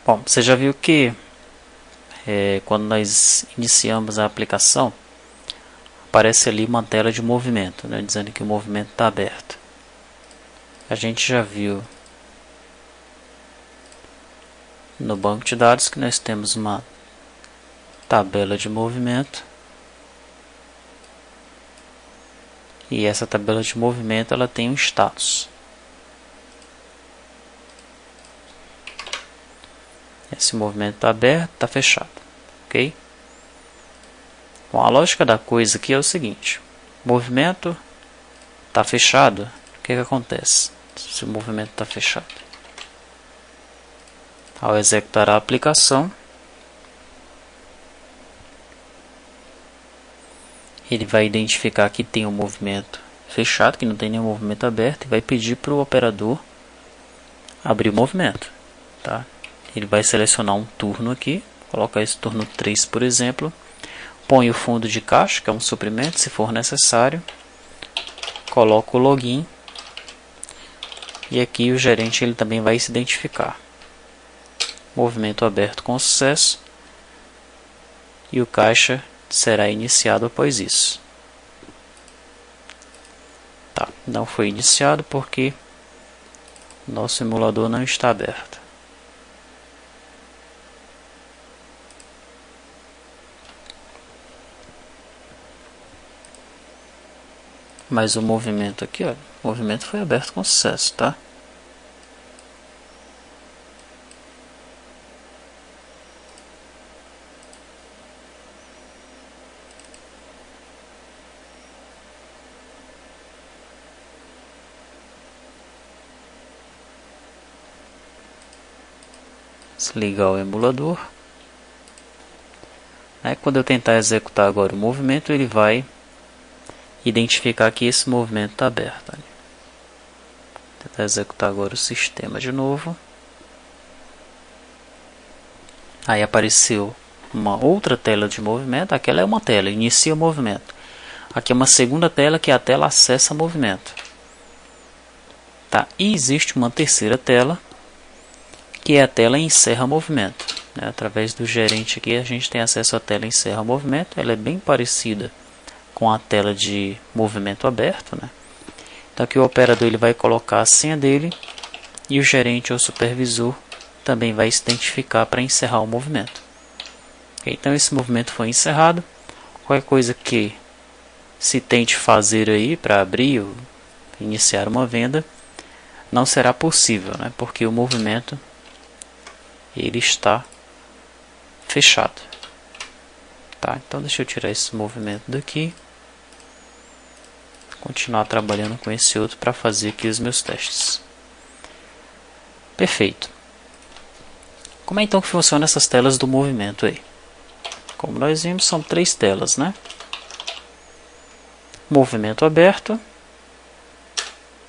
Bom, você já viu que quando nós iniciamos a aplicação, aparece ali uma tela de movimento, né, dizendo que o movimento está aberto. A gente já viu no banco de dados que nós temos uma tabela de movimento, e essa tabela de movimento ela tem um status. Esse movimento está aberto, está fechado, ok? Bom, a lógica da coisa aqui é o seguinte: o movimento está fechado, o que acontece se o movimento está fechado? Ao executar a aplicação, ele vai identificar que tem um movimento fechado, que não tem nenhum movimento aberto, e vai pedir para o operador abrir o movimento. Tá? Ele vai selecionar um turno aqui, colocar esse turno 3, por exemplo, põe o fundo de caixa, que é um suprimento, se for necessário, coloca o login, e aqui o gerente ele também vai se identificar. Movimento aberto com sucesso, e o caixa será iniciado após isso. Tá, não foi iniciado porque nosso emulador não está aberto. Mas o movimento aqui, ó, o movimento foi aberto com sucesso, tá? Desligar o emulador. Aí, quando eu tentar executar agora o movimento, ele vai identificar que esse movimento está aberto. Vou tentar executar agora o sistema de novo. Aí apareceu uma outra tela de movimento. Aquela é uma tela, inicia o movimento. Aqui é uma segunda tela, que é a tela acessa movimento. Tá? E existe uma terceira tela, que é a tela encerra movimento. Né? Através do gerente aqui a gente tem acesso à tela encerra movimento. Ela é bem parecida com a tela de movimento aberto. Né? Então aqui o operador ele vai colocar a senha dele, e o gerente ou supervisor também vai se identificar para encerrar o movimento. Okay? Então esse movimento foi encerrado. Qualquer coisa que se tente fazer aí para abrir ou iniciar uma venda não será possível, né? Porque o movimento ele está fechado. Tá? Então deixa eu tirar esse movimento daqui, continuar trabalhando com esse outro para fazer aqui os meus testes. Perfeito. Como é então que funciona essas telas do movimento aí? Como nós vimos, são 3 telas, né? Movimento aberto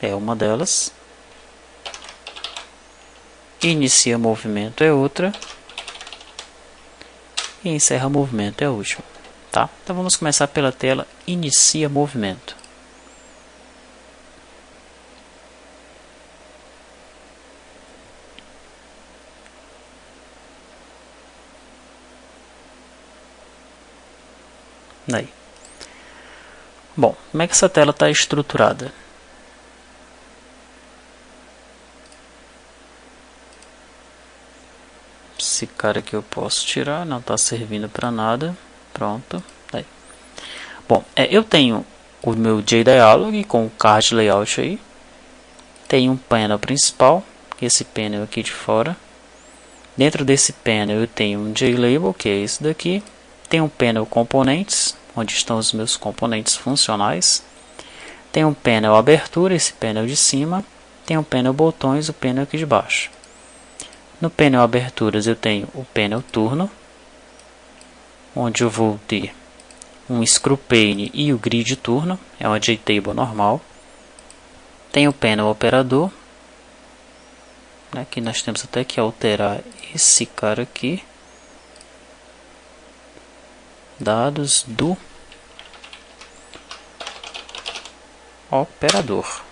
é uma delas. Inicia movimento é outra. E encerra movimento é a última. Tá? Então vamos começar pela tela inicia movimento. Aí. Bom, como é que essa tela está estruturada? Esse cara aqui eu posso tirar, não está servindo para nada. Pronto. Aí. Bom, eu tenho o meu JDialog com o card layout aí. Tem um painel principal, esse painel aqui de fora. Dentro desse painel eu tenho um JLabel, que é esse daqui. Tem um painel componentes, onde estão os meus componentes funcionais. Tem um painel abertura, esse painel de cima. Tem um painel botões, o painel aqui de baixo. No painel aberturas eu tenho o painel turno, onde eu vou ter um screw pane e o grid turno, é uma JTable normal. Tem o painel operador, né, que nós temos até que alterar esse cara aqui. Dados do operador.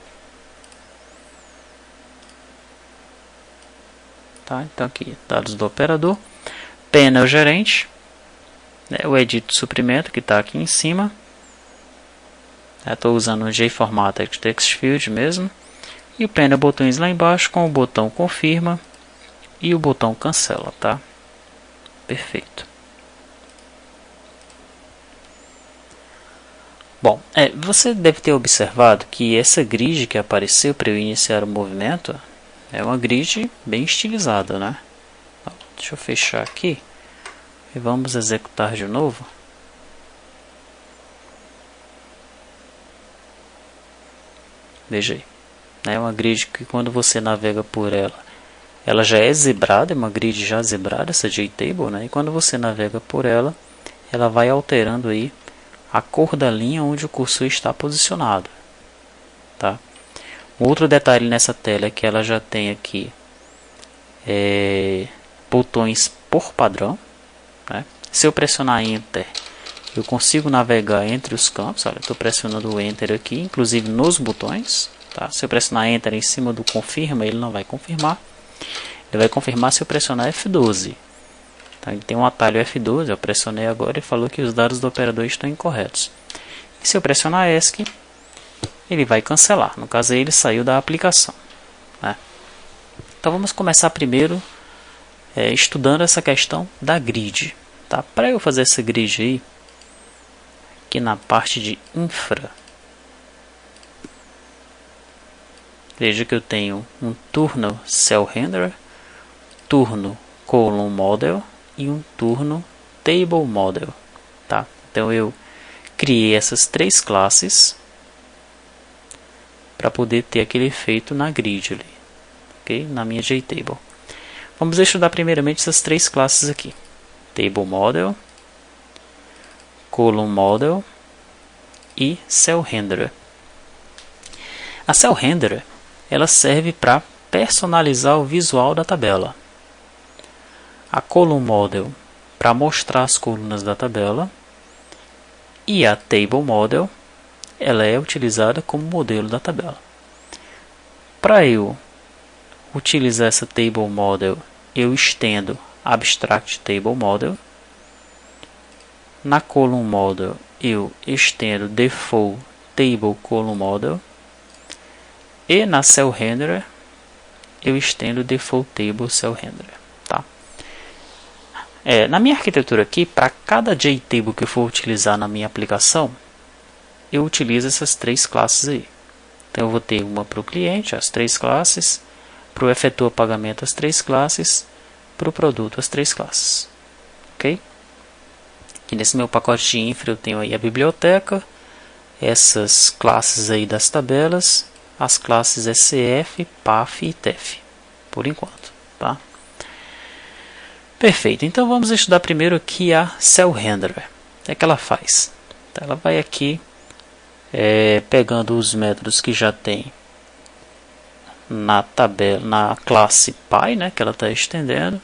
Tá? Então aqui, dados do operador. Pena é o gerente, né? O edit suprimento que está aqui em cima. Estou usando o JFormatted Text Field mesmo. E o Panel botões lá embaixo com o botão confirma e o botão cancela, tá? Perfeito. Bom, você deve ter observado que essa grid que apareceu para eu iniciar o movimento é uma grid bem estilizada, né? Deixa eu fechar aqui e vamos executar de novo. Veja aí. É uma grid que quando você navega por ela, ela já é zebrada, é uma grid já zebrada, essa JTable, né? E quando você navega por ela, ela vai alterando aí a cor da linha onde o cursor está posicionado, tá? Um outro detalhe nessa tela é que ela já tem aqui botões por padrão, né? Se eu pressionar Enter, eu consigo navegar entre os campos. Olha, estou pressionando o Enter aqui, inclusive nos botões, tá? Se eu pressionar Enter em cima do confirma, ele não vai confirmar. Ele vai confirmar se eu pressionar F12. Tá? Ele tem um atalho F12, eu pressionei agora e falou que os dados do operador estão incorretos. E se eu pressionar ESC, ele vai cancelar. No caso aí, ele saiu da aplicação, né? Então vamos começar primeiro estudando essa questão da grid. Tá? Para eu fazer essa grid aí, aqui na parte de infra, veja que eu tenho um turno Cell Renderer, turno Column Model e um turno Table Model, tá? Então eu criei essas três classes para poder ter aquele efeito na grid ali, ok? Na minha JTable. Vamos estudar primeiramente essas três classes aqui: Table Model, Column Model e Cell Renderer. A Cell Renderer ela serve para personalizar o visual da tabela. A Column Model para mostrar as colunas da tabela. E a Table Model ela é utilizada como modelo da tabela. Para eu utilizar essa Table Model, eu estendo Abstract Table Model. Na Column Model eu estendo Default Table Column Model. E na Cell Renderer eu estendo Default Table Cell Renderer. Tá? Na minha arquitetura aqui, para cada JTable que eu for utilizar na minha aplicação, eu utilizo essas três classes aí. Então eu vou ter uma para o cliente, as três classes, para o efetua pagamento, as três classes, para o produto, as três classes. Ok? Aqui nesse meu pacote de infra eu tenho aí a biblioteca, essas classes aí das tabelas, as classes SCF, PAF e TEF, por enquanto, tá? Perfeito, então vamos estudar primeiro aqui a Cell Renderer. O que ela faz? Então, ela vai aqui pegando os métodos que já tem na tabela, na classe pai, né, que ela está estendendo,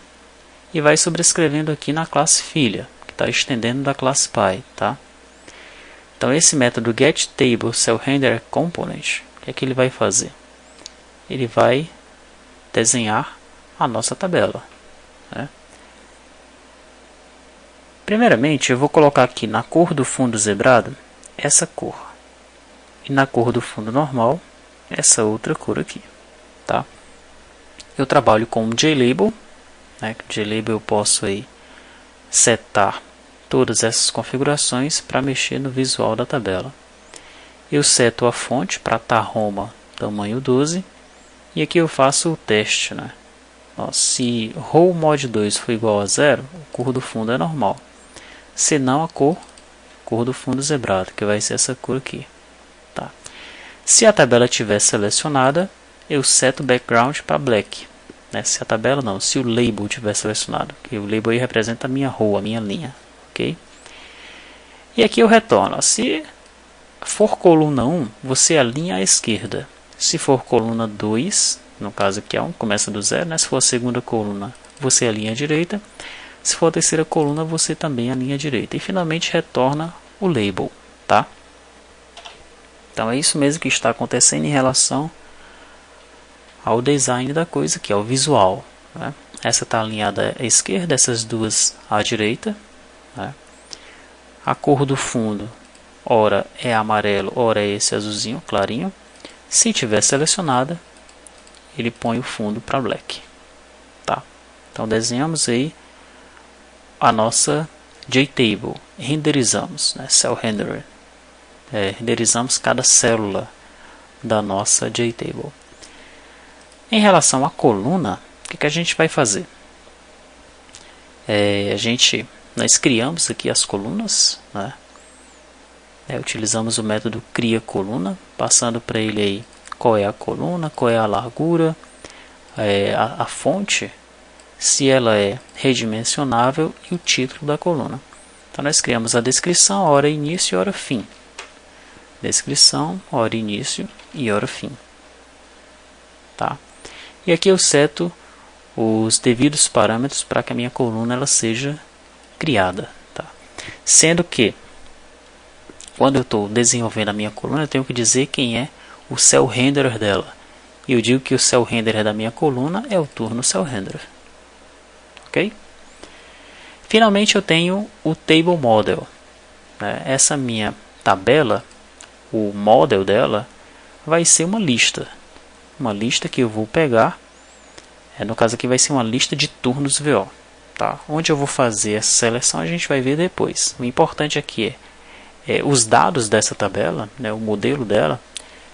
e vai sobrescrevendo aqui na classe filha, que está estendendo da classe pai, tá? Então esse método getTableCellRenderComponent, o que é que ele vai fazer? Ele vai desenhar a nossa tabela, né? Primeiramente eu vou colocar aqui na cor do fundo zebrado essa cor, e na cor do fundo normal essa outra cor aqui, tá? Eu trabalho com o JLabel, né? JLabel eu posso aí setar todas essas configurações para mexer no visual da tabela. Eu seto a fonte para Tarroma tamanho 12 e aqui eu faço o teste, né? Ó, se row mod 2 for igual a 0, a cor do fundo é normal. Se não, a cor do fundo zebrado, que vai ser essa cor aqui, tá? Se a tabela estiver selecionada, eu seto o background para black, né? Se a tabela não, se o label estiver selecionado, que o label aí representa a minha row, a minha linha, ok? E aqui eu retorno, ó, se for coluna 1, você alinha à esquerda. Se for coluna 2, no caso aqui é 1, começa do 0, né? Se for a segunda coluna, você alinha à direita. Se for a terceira coluna, você também alinha à direita. E finalmente retorna o label, tá? Então é isso mesmo que está acontecendo em relação ao design da coisa, que é o visual, né? essa está alinhada à esquerda, essas duas à direita, né? A cor do fundo, ora é amarelo, ora é esse azulzinho clarinho. Se tiver selecionada, ele põe o fundo para black, tá? Então desenhamos aí a nossa JTable, renderizamos, né? Cell renderer, renderizamos cada célula da nossa JTable. Em relação à coluna, o que a gente vai fazer? Nós criamos aqui as colunas, né? Utilizamos o método cria coluna, passando para ele aí qual é a coluna, qual é a largura, a fonte, se ela é redimensionável e o título da coluna. Então nós criamos a descrição, hora início e hora fim. Descrição, hora início e hora fim. Tá? E aqui eu seto os devidos parâmetros para que a minha coluna ela seja criada. Tá? Sendo que, quando eu estou desenvolvendo a minha coluna, eu tenho que dizer quem é o cell renderer dela. E eu digo que o cell renderer da minha coluna é o turno cell renderer. Ok? Finalmente eu tenho o table model. Essa minha tabela, o model dela, vai ser uma lista. Uma lista que eu vou pegar. No caso aqui vai ser uma lista de turnos VO. Tá? Onde eu vou fazer essa seleção a gente vai ver depois. O importante aqui é os dados dessa tabela, né, o modelo dela,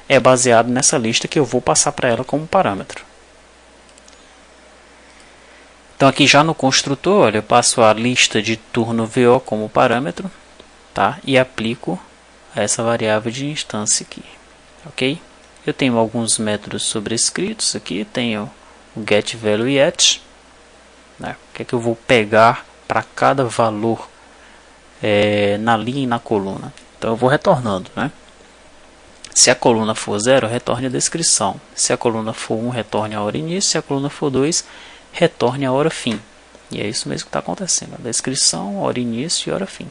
é baseado nessa lista que eu vou passar para ela como parâmetro. Então aqui já no construtor, olha, eu passo a lista de turno VO como parâmetro, tá? E aplico essa variável de instância aqui. Ok? Eu tenho alguns métodos sobrescritos aqui, tenho o getValue e at, né? O que é que eu vou pegar para cada valor na linha e na coluna. Então eu vou retornando, né? Se a coluna for 0, retorne a descrição. Se a coluna for 1, retorne a hora início. Se a coluna for 2, retorne a hora fim. E é isso mesmo que está acontecendo. A descrição, hora início e hora fim.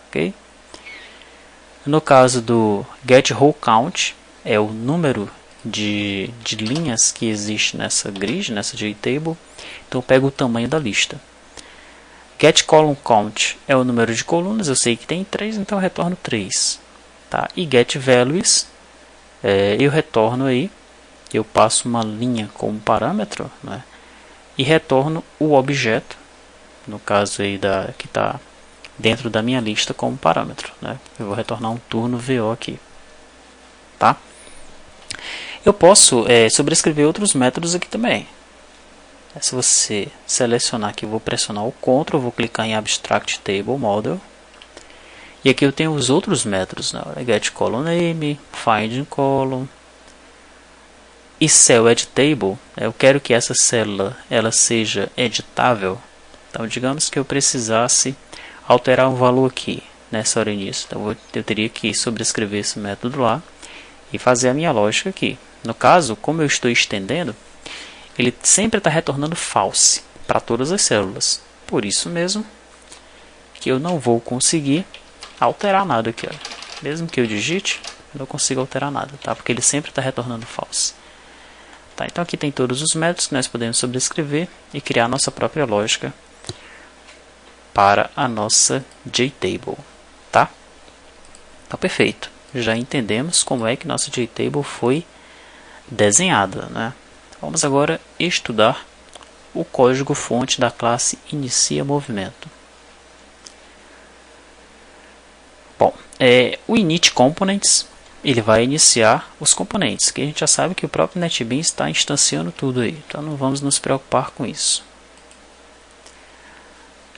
Ok? No caso do getRowCount, é o número de linhas que existe nessa grid, nessa JTable. Então eu pego o tamanho da lista. getColumnCount é o número de colunas. Eu sei que tem 3, então eu retorno 3. Tá? E getValues, eu retorno aí, eu passo uma linha como parâmetro, né? E retorno o objeto, no caso aí que está dentro da minha lista como parâmetro, né? Eu vou retornar um turno VO aqui. Tá? Eu posso sobrescrever outros métodos aqui também. Se você selecionar aqui, eu vou pressionar o Ctrl, vou clicar em Abstract Table Model. E aqui eu tenho os outros métodos, né? getColumnName, findColumn e cellEditable. Eu quero que essa célula ela seja editável. Então, digamos que eu precisasse alterar um valor aqui nessa hora início. Então, eu teria que sobrescrever esse método lá e fazer a minha lógica aqui. No caso, como eu estou estendendo, ele sempre está retornando false para todas as células. Por isso mesmo que eu não vou conseguir alterar nada aqui, ó. Mesmo que eu digite, eu não consigo alterar nada, tá? Porque ele sempre está retornando false. Tá, então aqui tem todos os métodos que nós podemos sobrescrever e criar nossa própria lógica para a nossa JTable, tá? Então perfeito, já entendemos como é que nossa JTable foi desenhada, né? Vamos agora estudar o código-fonte da classe Inicia Movimento. Bom, o init components ele vai iniciar os componentes, que a gente já sabe que o próprio NetBeans está instanciando tudo aí, então não vamos nos preocupar com isso.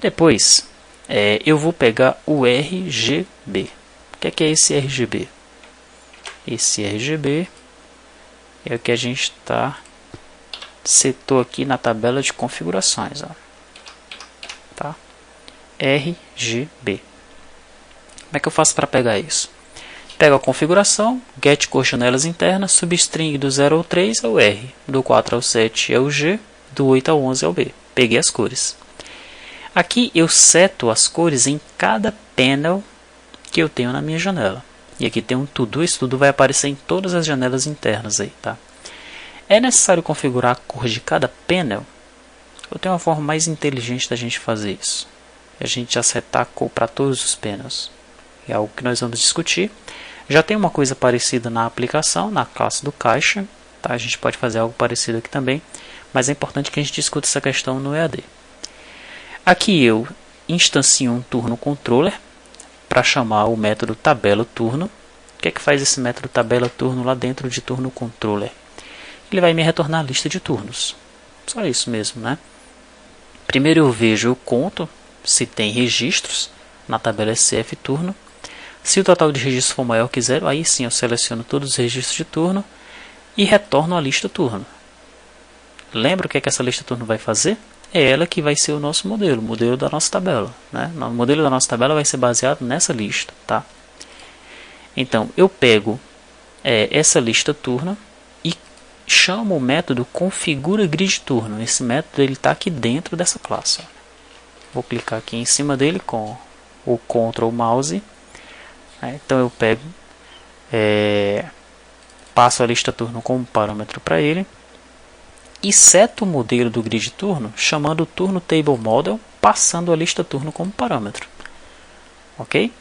Depois, eu vou pegar o RGB. O que é esse RGB? Esse RGB é o que a gente setou aqui na tabela de configurações, ó. Tá? RGB. Como é que eu faço para pegar isso? Pego a configuração, get cor janelas internas, substring do 0 ao 3 é o R, do 4 ao 7 é o G, do 8 ao 11 é o B. Peguei as cores. Aqui eu seto as cores em cada panel que eu tenho na minha janela. E aqui tem um tudo, isso tudo vai aparecer em todas as janelas internas aí, tá? É necessário configurar a cor de cada panel? Eu tenho uma forma mais inteligente da gente fazer isso. A gente acertar a cor para todos os painels. É algo que nós vamos discutir. Já tem uma coisa parecida na aplicação, na classe do caixa. Tá? A gente pode fazer algo parecido aqui também. Mas é importante que a gente discuta essa questão no EAD. Aqui eu instancio um turno controller para chamar o método tabela turno. O que é que faz esse método tabela turno lá dentro de turno controller? Ele vai me retornar a lista de turnos. Só isso mesmo, né? Primeiro eu vejo, eu conto se tem registros na tabela SCF turno. Se o total de registros for maior que 0, aí sim eu seleciono todos os registros de turno e retorno a lista turno. Lembra o que é que essa lista turno vai fazer? É ela que vai ser o nosso modelo, o modelo da nossa tabela. Né? O modelo da nossa tabela vai ser baseado nessa lista. Tá? Então, eu pego essa lista turno e chamo o método configura grid turno. Esse método está aqui dentro dessa classe. Ó. Vou clicar aqui em cima dele com o Ctrl Mouse. Então, eu pego, passo a lista turno como parâmetro para ele. E seto o modelo do grid turno chamando o turno table model, passando a lista turno como parâmetro. Ok?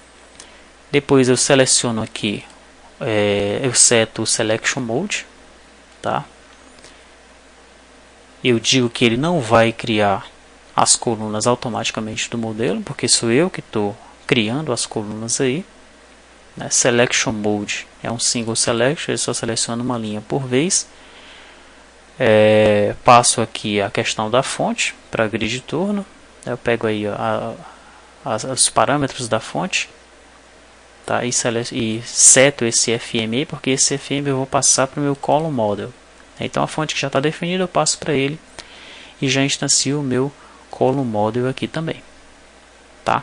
Depois eu seleciono aqui, eu seto o selection mode, tá? Eu digo que ele não vai criar as colunas automaticamente do modelo, porque sou eu que estou criando as colunas aí. Né? Selection mode é um single selection, ele só seleciona uma linha por vez. Passo aqui a questão da fonte para grid turno. Eu pego aí os parâmetros da fonte, tá? E seto esse FMA, porque esse FMA eu vou passar para o meu column model. Então a fonte que já está definida eu passo para ele e já instancio o meu column model aqui também, tá?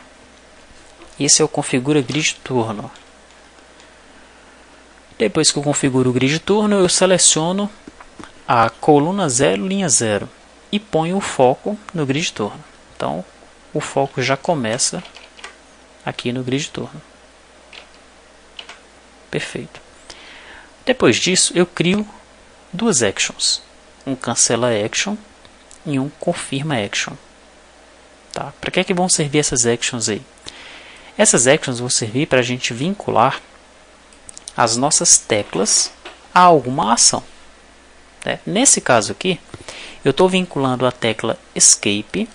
Esse é o configura grid turno. Depois que eu configuro o grid turno, eu seleciono a coluna 0, linha 0 e ponho o foco no grid turno. Então, o foco já começa aqui no grid turno. Perfeito. Depois disso, eu crio duas actions. Um cancela action e um confirma action. Tá? Para que é que vão servir essas actions aí? Essas actions vão servir para a gente vincular as nossas teclas a alguma ação. Nesse caso aqui, eu estou vinculando a tecla Escape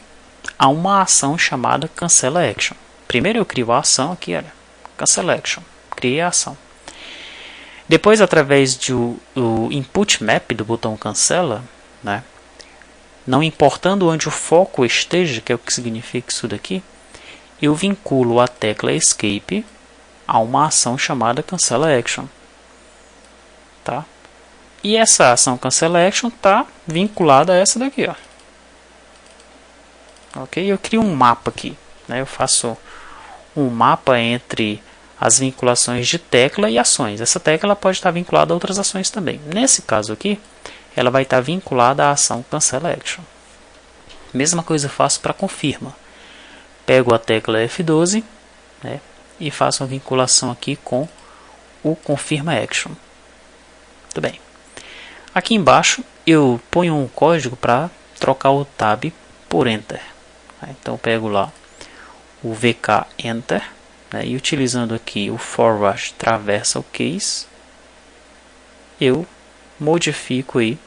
a uma ação chamada Cancela Action. Primeiro eu crio a ação aqui, olha, Cancela Action, criei a ação. Depois, através do Input Map do botão Cancela, né, não importando onde o foco esteja, que é o que significa isso daqui, eu vinculo a tecla Escape a uma ação chamada Cancela Action. Tá? E essa ação Cancela Action está vinculada a essa daqui. Ó. Ok? Eu crio um mapa aqui. Né? Eu faço um mapa entre as vinculações de tecla e ações. Essa tecla pode estar vinculada a outras ações também. Nesse caso aqui, ela vai estar vinculada à ação Cancela Action. Mesma coisa eu faço para confirma. Pego a tecla F12, né, e faço uma vinculação aqui com o confirma action. Muito bem. Aqui embaixo eu ponho um código para trocar o tab por enter. Então eu pego lá o VK enter, né, e utilizando aqui o forward traversal case, eu modifico aí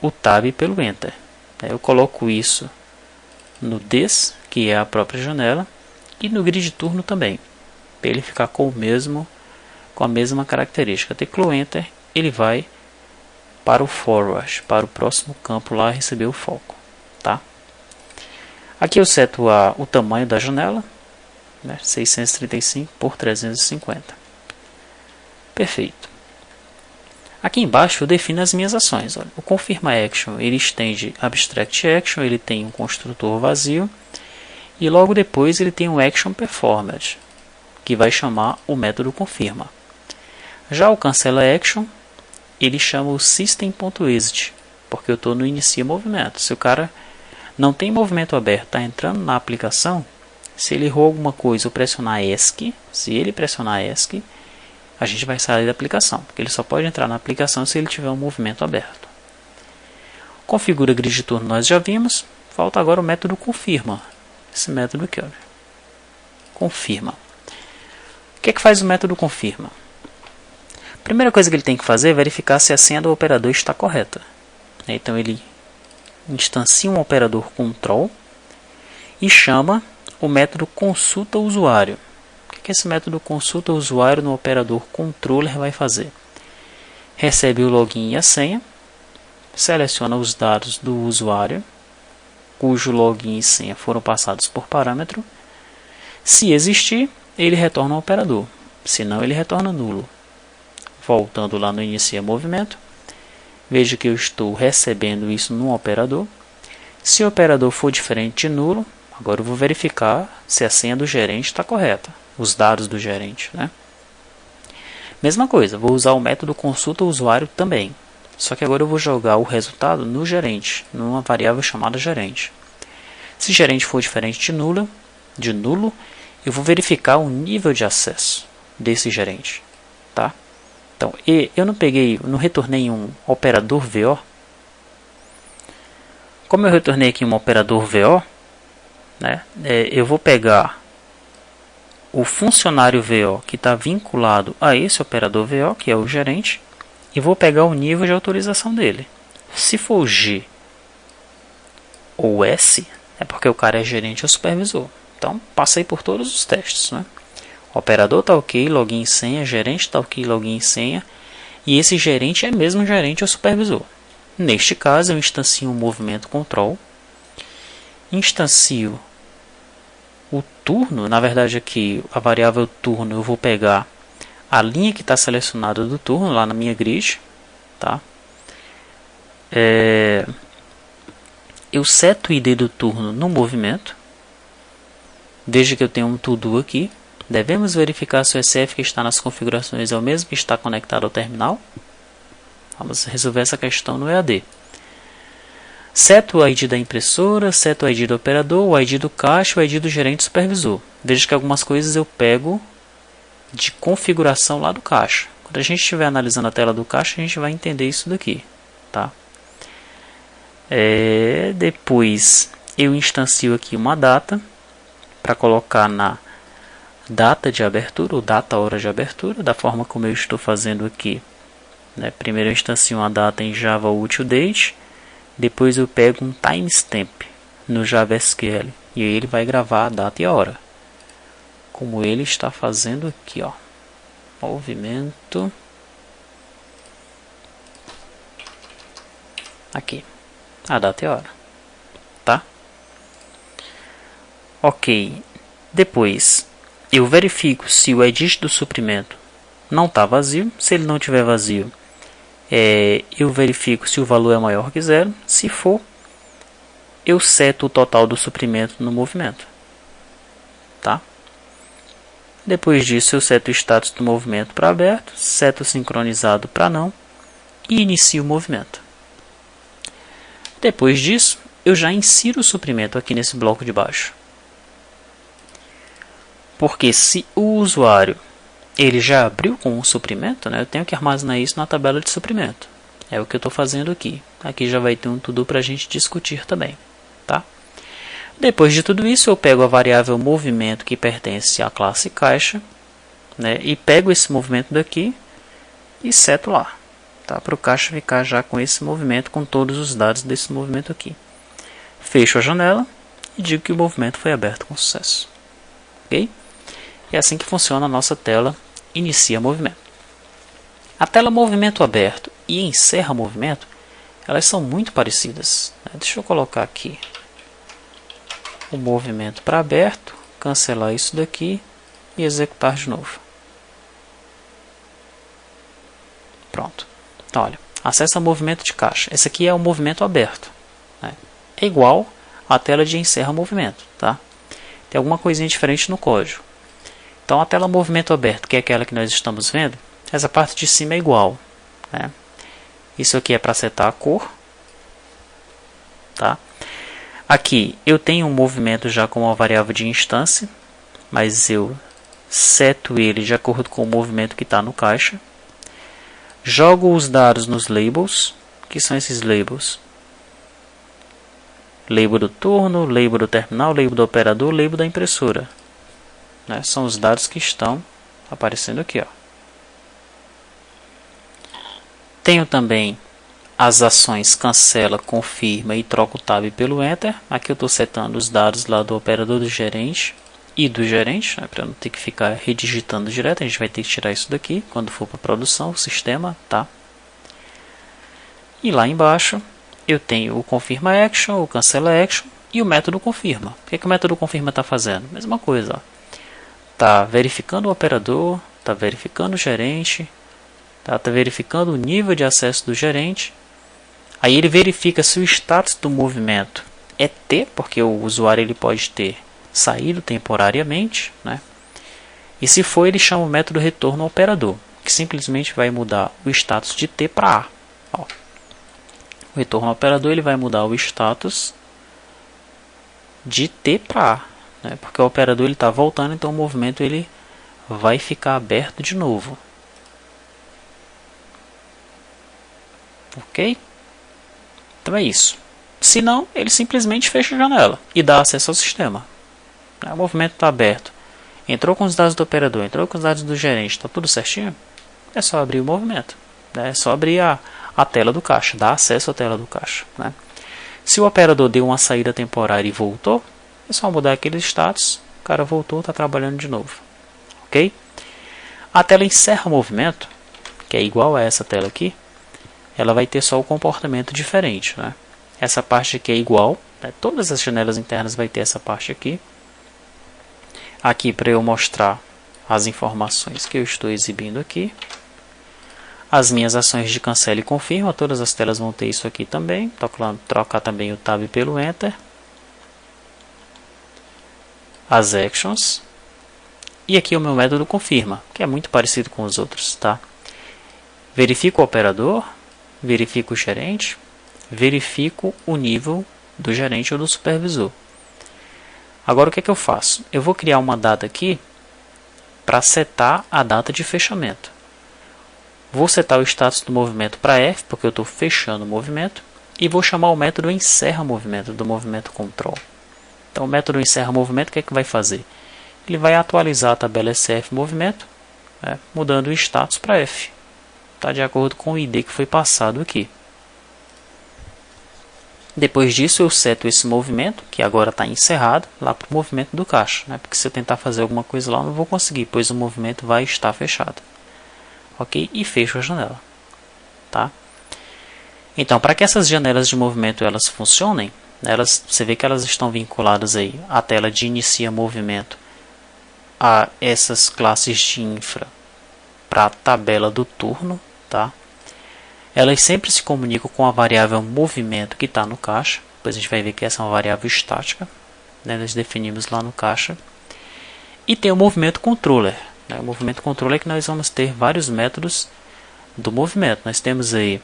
o tab pelo enter. Eu coloco isso no this, que é a própria janela, e no grid turno também, para ele ficar com a mesma característica. Teclou enter, ele vai para o forward, para o próximo campo lá receber o foco, tá? Aqui eu seto o tamanho da janela, né, 635 por 350. Perfeito. Aqui embaixo eu defino as minhas ações. Olha, o confirma action, ele estende abstract action, ele tem um construtor vazio e logo depois ele tem um action performed, que vai chamar o método confirma. Já o cancela action, ele chama o system.exit, porque eu estou no inicia movimento. Se o cara não tem movimento aberto, está entrando na aplicação, se ele errou alguma coisa ou pressionar ESC, se ele pressionar ESC, a gente vai sair da aplicação, porque ele só pode entrar na aplicação se ele tiver um movimento aberto. Configura grid de turno nós já vimos. Falta agora o método confirma. Esse método aqui, olha. Confirma. O que é que faz o método confirma? A primeira coisa que ele tem que fazer é verificar se a senha do operador está correta. Então ele instancia um operador control e chama o método consulta usuário. O que esse método consulta usuário no operador controller vai fazer? Recebe o login e a senha, seleciona os dados do usuário, cujo login e senha foram passados por parâmetro. Se existir, ele retorna o operador, se não, ele retorna nulo. Voltando lá no inicia movimento, veja que eu estou recebendo isso no operador. Se o operador for diferente de nulo, agora eu vou verificar se a senha do gerente está correta, os dados do gerente, né? Mesma coisa, vou usar o método consulta usuário também, só que agora eu vou jogar o resultado no gerente, numa variável chamada gerente. Se gerente for diferente de nulo, eu vou verificar o nível de acesso desse gerente, tá? Então, eu não retornei um operador VO. Como eu retornei aqui um operador VO, né, eu vou pegar o funcionário VO que está vinculado a esse operador VO, que é o gerente, e vou pegar o nível de autorização dele. Se for G ou S, é porque o cara é gerente ou supervisor. Então, passei por todos os testes, né? Operador está ok, login e senha, gerente está ok, login e senha, e esse gerente é mesmo gerente ou supervisor. Neste caso, eu instancio um movimento control, instancio o turno, na verdade aqui a variável turno eu vou pegar a linha que está selecionada do turno lá na minha grid, tá? Eu seto o ID do turno no movimento, veja que eu tenho um to-do aqui. Devemos verificar se o SF que está nas configurações é o mesmo que está conectado ao terminal. Vamos resolver essa questão no EAD. Seto o ID da impressora, seto o ID do operador, o ID do caixa, o ID do gerente supervisor. Veja que algumas coisas eu pego de configuração lá do caixa. Quando a gente estiver analisando a tela do caixa, a gente vai entender isso daqui, tá? Depois eu instancio aqui uma data para colocar na data de abertura, ou data hora de abertura, da forma como eu estou fazendo aqui, né? Primeiro eu instancio uma data em Java UtilDate, depois eu pego um timestamp no JavaSQL e aí ele vai gravar a data e a hora, como ele está fazendo aqui, ó. Movimento aqui, a data e a hora, tá? Ok, depois eu verifico se o edit do suprimento não está vazio. Se ele não estiver vazio, eu verifico se o valor é maior que zero. Se for, eu seto o total do suprimento no movimento, tá? Depois disso, eu seto o status do movimento para aberto, seto o sincronizado para não e inicio o movimento. Depois disso, eu já insiro o suprimento aqui nesse bloco de baixo. Porque se o usuário ele já abriu com o suprimento, né, eu tenho que armazenar isso na tabela de suprimento. É o que eu estou fazendo aqui. Aqui já vai ter um to-do para a gente discutir também, tá? Depois de tudo isso, eu pego a variável movimento que pertence à classe caixa, né, e pego esse movimento daqui e seto lá, tá? Para o caixa ficar já com esse movimento, com todos os dados desse movimento aqui. Fecho a janela e digo que o movimento foi aberto com sucesso. Ok? É assim que funciona a nossa tela inicia movimento. A tela movimento aberto e encerra movimento, elas são muito parecidas, né? Deixa eu colocar aqui o movimento para aberto, cancelar isso daqui e executar de novo. Pronto. Então, olha, acessa movimento de caixa. Esse aqui é o movimento aberto, né? É igual à tela de encerra movimento, tá? Tem alguma coisinha diferente no código. Então a tela movimento aberto, que é aquela que nós estamos vendo, essa parte de cima é igual, né? Isso aqui é para setar a cor, tá? Aqui eu tenho um movimento já com uma variável de instância, mas eu seto ele de acordo com o movimento que está no caixa. Jogo os dados nos labels. O que são esses labels? label do turno, label do terminal, label do operador, label da impressora. Né? São os dados que estão aparecendo aqui. Ó. Tenho também as ações cancela, confirma e troca o tab pelo enter. Aqui eu estou setando os dados lá do operador do gerente e do gerente, né, para não ter que ficar redigitando direto. A gente vai ter que tirar isso daqui quando for para produção, o sistema, tá? E lá embaixo eu tenho o confirma action, o cancela action e o método confirma. O que o método confirma está fazendo? Mesma coisa. Está verificando o operador, está verificando o gerente, está verificando o nível de acesso do gerente. Aí ele verifica se o status do movimento é T, porque o usuário ele pode ter saído temporariamente, né? E se for, ele chama o método retorno ao operador, que simplesmente vai mudar o status de T para A. Ó. O retorno ao operador ele vai mudar o status de T para A, né? Porque o operador está voltando, então o movimento ele vai ficar aberto de novo. Ok? Então é isso. Se não, ele simplesmente fecha a janela e dá acesso ao sistema. O movimento está aberto. Entrou com os dados do operador, entrou com os dados do gerente, está tudo certinho? É só abrir o movimento. Né? É só abrir a tela do caixa, dar acesso à tela do caixa. Né? Se o operador deu uma saída temporária e voltou, é só mudar aquele status, o cara voltou, está trabalhando de novo. Ok? A tela encerra o movimento, que é igual a essa tela aqui, ela vai ter só o comportamento diferente. Né? Essa parte aqui é igual, né? Todas as janelas internas vai ter essa parte aqui. Aqui para eu mostrar as informações que eu estou exibindo aqui. As minhas ações de cancela e confirma, todas as telas vão ter isso aqui também. Trocar também o tab pelo enter. As actions. E aqui o meu método confirma, que é muito parecido com os outros. Tá? Verifico o operador, verifico o gerente, verifico o nível do gerente ou do supervisor. Agora o que é que eu faço? Eu vou criar uma data aqui para setar a data de fechamento. Vou setar o status do movimento para F, porque eu estou fechando o movimento, e vou chamar o método encerra movimento do movimento control. Então o método encerra movimento, o que é que vai fazer? Ele vai atualizar a tabela SF movimento, né, mudando o status para F. Tá, de acordo com o ID que foi passado aqui. Depois disso eu seto esse movimento, que agora está encerrado, lá para o movimento do caixa. Né? Porque se eu tentar fazer alguma coisa lá eu não vou conseguir, pois o movimento vai estar fechado. Ok? E fecho a janela. Tá? Então, para que essas janelas de movimento elas funcionem, você vê que elas estão vinculadas aí à tela de inicia movimento, a essas classes de infra para a tabela do turno. Tá? Elas sempre se comunicam com a variável movimento que está no caixa. Depois a gente vai ver que essa é uma variável estática. Né? Nós definimos lá no caixa. E tem o movimento controller. Né? O movimento controller é que nós vamos ter vários métodos do movimento. Nós temos aí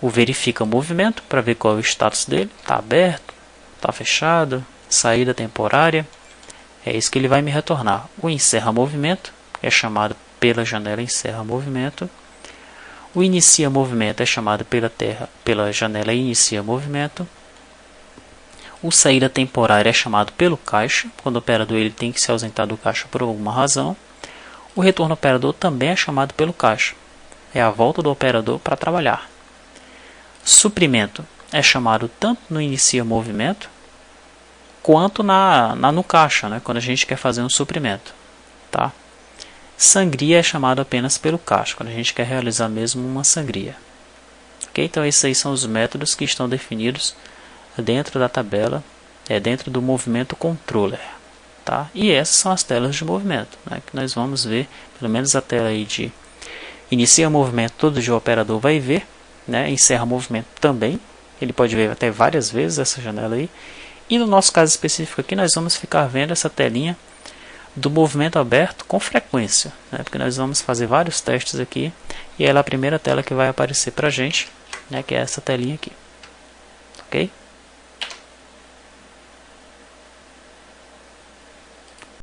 o verifica movimento, para ver qual é o status dele. Está aberto, está fechado, saída temporária. É isso que ele vai me retornar. O encerra movimento, que é chamado pela janela encerra movimento. O inicia movimento é chamado pela janela inicia movimento. O saída temporária é chamado pelo caixa, quando o operador ele tem que se ausentar do caixa por alguma razão. O retorno operador também é chamado pelo caixa. É a volta do operador para trabalhar. Suprimento é chamado tanto no inicia movimento quanto no caixa, né, quando a gente quer fazer um suprimento. Tá? Sangria é chamado apenas pelo caixa, quando a gente quer realizar mesmo uma sangria. Okay? Então esses aí são os métodos que estão definidos dentro da tabela, dentro do movimento controller. Tá? E essas são as telas de movimento, né, que nós vamos ver, pelo menos a tela aí de inicia movimento, todo dia o operador vai ver, né, encerra movimento também, ele pode ver até várias vezes essa janela aí. E no nosso caso específico aqui, nós vamos ficar vendo essa telinha do movimento aberto com frequência, né? Porque nós vamos fazer vários testes aqui e ela é a primeira tela que vai aparecer para a gente, né? Que é essa telinha aqui.